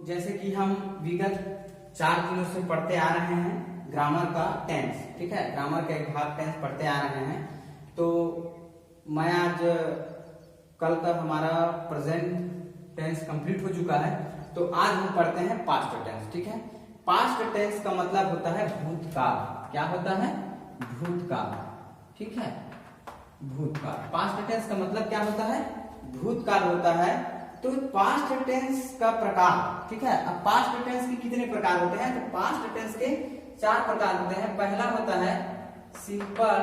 जैसे कि हम विगत 4 दिनों से पढ़ते आ रहे हैं ग्रामर का टेंस, ठीक है, ग्रामर का एक भाग टेंस पढ़ते आ रहे हैं। तो मैं आज कल तक हमारा प्रेजेंट टेंस कंप्लीट हो चुका है, तो आज हम पढ़ते हैं पास्ट टेंस, ठीक है। पास्ट टेंस का मतलब होता है भूतकाल। क्या होता है? भूतकाल, ठीक है, भूतकाल। पास्ट टेंस का मतलब क्या होता है? भूतकाल होता है। तो पास्ट टेंस का प्रकार, ठीक है। अब पास्ट टेंस के कितने प्रकार होते हैं? तो पास्ट टेंस के 4 प्रकार होते हैं। पहला होता है सिंपल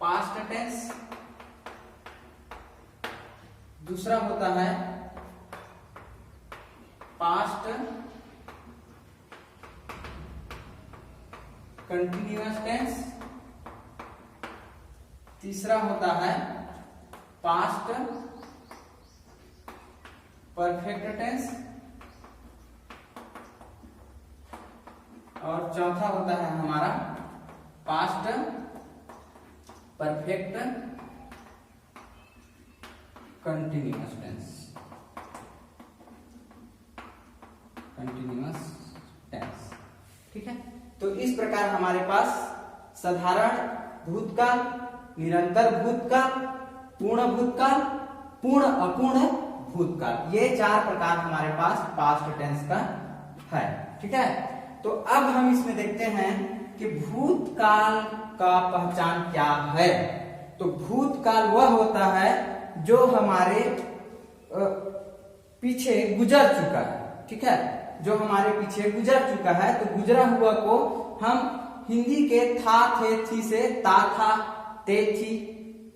पास्ट टेंस, दूसरा होता है पास्ट कंटिन्यूअस टेंस, तीसरा होता है पास्ट परफेक्ट टेंस, और चौथा होता है हमारा past perfect continuous tense, continuous tense, ठीक है। तो इस प्रकार हमारे पास साधारण भूतकाल, निरंतर भूतकाल, पूर्ण भूतकाल, पूर्ण अपूर्ण भूतकाल, ये 4 प्रकार हमारे पास पास्ट टेंस का है, ठीक है। तो अब हम इसमें देखते हैं कि भूतकाल का पहचान क्या है। तो भूतकाल वह होता है जो हमारे पीछे गुजर चुका है, ठीक है, जो हमारे पीछे गुजर चुका है। तो गुजरा हुआ को हम हिंदी के था, थे, थी से ता, था, ते, थी,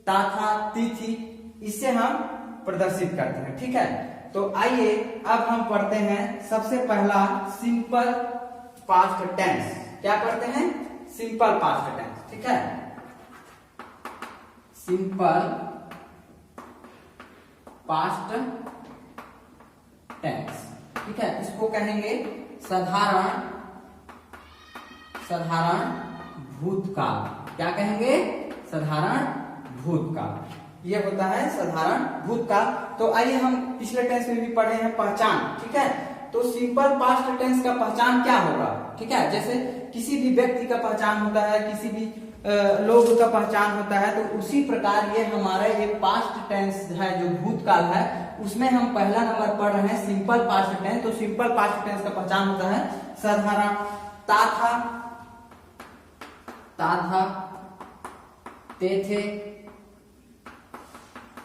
ता, था, ती, थी, इससे हम प्रदर्शित करते हैं, ठीक है। तो आइए अब हम पढ़ते हैं सबसे पहला सिंपल पास्ट टेंस। क्या पढ़ते हैं? सिंपल पास्ट टेंस, ठीक है। सिंपल पास्ट टेंस, ठीक है। इसको कहेंगे साधारण भूतकाल। क्या कहेंगे? साधारण भूतकाल। ये होता है साधारण भूतकाल। तो आइए हम पिछले टेंस में भी पढ़े हैं पहचान, ठीक है। तो सिंपल पास्ट टेंस का पहचान क्या होगा, ठीक है। जैसे किसी भी व्यक्ति का पहचान होता है, किसी भी लोग का पहचान होता है, तो उसी प्रकार ये हमारा एक पास्ट टेंस है जो भूतकाल है, उसमें हम पहला नंबर पढ़ रहे हैं सिंपल पास्ट टेंस। तो सिंपल पास्ट टेंस का पहचान होता है साधारण ता, था, ते, थे,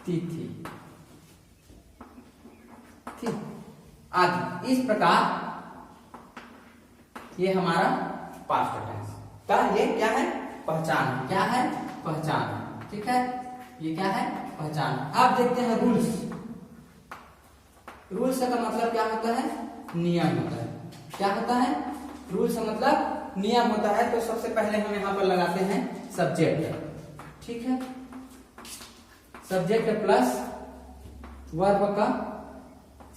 ती, थी, ठीक आदि। इस प्रकार ये हमारा पास्ट टेंस का ये क्या है? पहचान है। क्या है? पहचान है, ठीक है। ये क्या है? पहचान। अब देखते हैं रूल्स। रूल्स का मतलब क्या होता है? नियम होता है। क्या होता है? रूल्स का मतलब नियम होता है। तो सबसे पहले हम यहां पर लगाते हैं सब्जेक्ट, ठीक है। सब्जेक्ट प्लस वर्ब का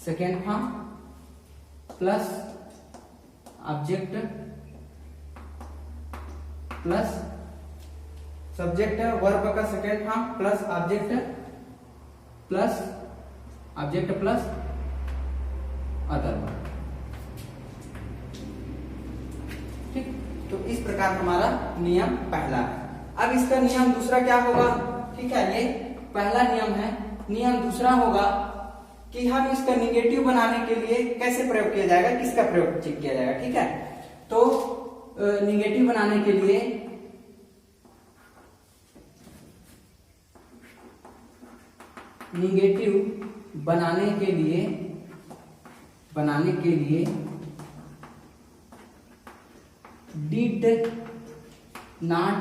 second form plus object plus subject verb का second form plus object plus other verb, ठीक। तो इस प्रकार हमारा नियम पहला है। अब इसका नियम दूसरा क्या होगा, ठीक है। ये पहला नियम है। नियम दूसरा होगा कि हम इसका निगेटिव बनाने के लिए कैसे प्रयोग किया जाएगा, किसका प्रयोग किया जाएगा, ठीक है। तो निगेटिव बनाने के लिए डिड नॉट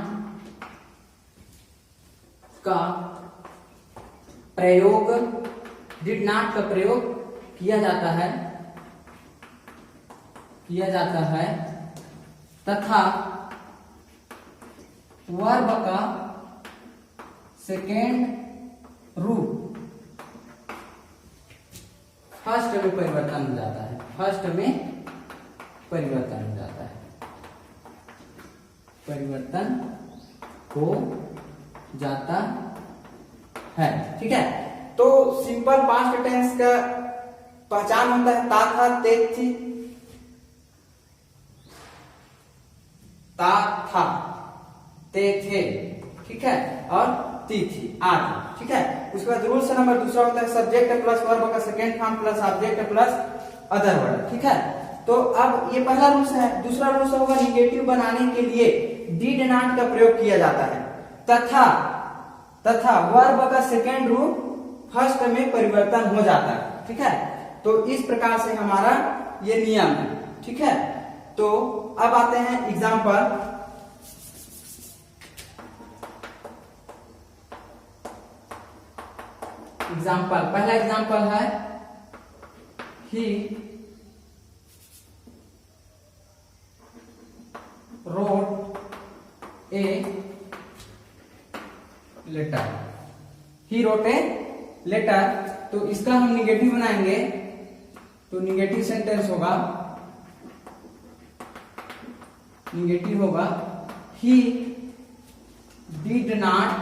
का प्रयोग किया जाता है तथा वर्ब का सेकेंड रूप फर्स्ट में परिवर्तन हो जाता है। परिवर्तन हो जाता है, ठीक है। तो सिंपल पास्ट टेंस का पहचान होता है ता था ते थी, ता था ते थे, ठीक है, और ती थी आदि, ठीक है। उसके बाद रूल से नंबर दूसरा होता है सब्जेक्ट प्लस वर्ब का second form plus object plus other word, ठीक है। तो अब ये पहला रूल है। दूसरा रूल होगा निगेटिव बनाने के लिए डिड नॉट का प्रयोग किया जाता है। तथा तथा वर्ब का सेकेंड रूल फर्स्ट में परिवर्तन हो जाता है, ठीक है। तो इस प्रकार से हमारा ये नियम है, ठीक है। तो अब आते हैं एग्जाम्पल। पहला एग्जाम्पल है ही wrote a letter, he wrote a letter। तो इसका हम निगेटिव बनाएंगे, तो निगेटिव सेंटेंस होगा, निगेटिव होगा he did not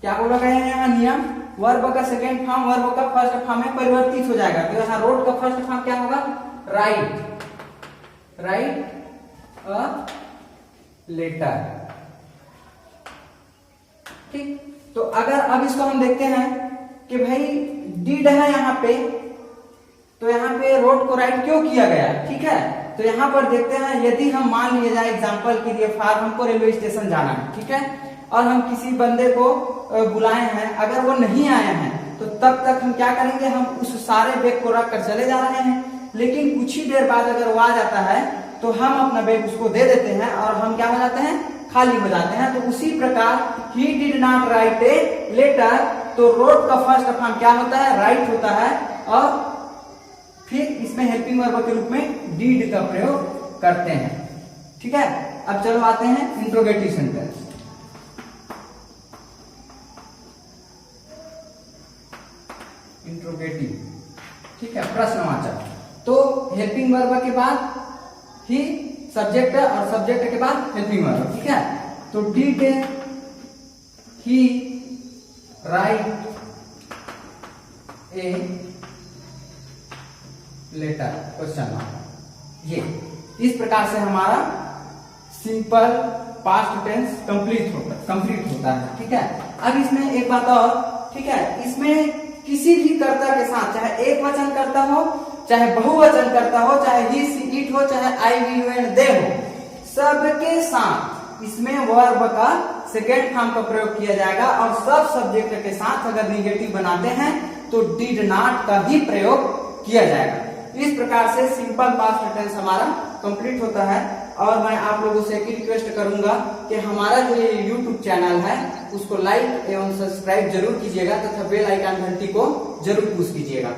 क्या बोला गया है यहाँ नियम, वर्ब का सेकेंड फॉर्म वर्ब का फर्स्ट फॉर्म में परिवर्तित हो जाएगा। तो यहाँ रोड का फर्स्ट फॉर्म क्या होगा, राइट अ लेटर, ठीक। तो अगर अब इसको हम देखते हैं कि भाई डिड है यहाँ पे, तो यहाँ पे रोड को राइट क्यों किया गया, ठीक है। तो यहाँ पर देखते हैं, यदि हम मान लिया जाए एग्जाम्पल के लिए फार हमको रेलवे स्टेशन जाना है, ठीक है, और हम किसी बंदे को बुलाए हैं, अगर वो नहीं आए हैं तो तब तक हम क्या करेंगे, हम उस सारे बैग को रख कर चले जा रहे हैं। लेकिन कुछ ही देर बाद अगर वो आ जाता है तो हम अपना बैग उसको दे देते हैं और हम क्या हो जाते हैं, खाली हो जाते हैं। तो उसी प्रकार ही did not write a letter, तो रोड का फर्स्ट फॉर्म क्या होता है, राइट होता है, और फिर इसमें हेल्पिंग वर्ब के रूप में डिड का प्रयोग करते हैं, ठीक है। अब चलो आते हैं इंट्रोगेटिव सेंटेंस। इंट्रोगेटिव, ठीक है, प्रश्नवाचक। तो हेल्पिंग वर्ब के बाद ही सब्जेक्ट और सब्जेक्ट के बाद हेल्पिंग वर्ब, ठीक है। तो did he write a letter, question mark. ये इस प्रकार से हमारा सिंपल पास्ट टेंस कंप्लीट होता है, ठीक है। अब इसमें एक बात और, ठीक है, इसमें किसी भी कर्ता के साथ, चाहे एक वचन कर्ता हो, चाहे बहुवचन कर्ता हो, चाहे ही सी इट हो, चाहे आई वी यू एंड दे हो, सबके साथ इसमें वर्ब का सेकेंड फॉर्म का प्रयोग किया जाएगा। और सब सब्जेक्ट के साथ अगर निगेटिव बनाते हैं तो डिड नॉट का ही प्रयोग किया जाएगा। इस प्रकार से सिंपल पास्ट टेंस हमारा कंप्लीट होता है। और मैं आप लोगों से एक रिक्वेस्ट करूंगा कि हमारा जो ये यूट्यूब चैनल है उसको लाइक एवं सब्सक्राइब जरूर कीजिएगा तथा बेल आइकन घंटी को जरूर पुश कीजिएगा।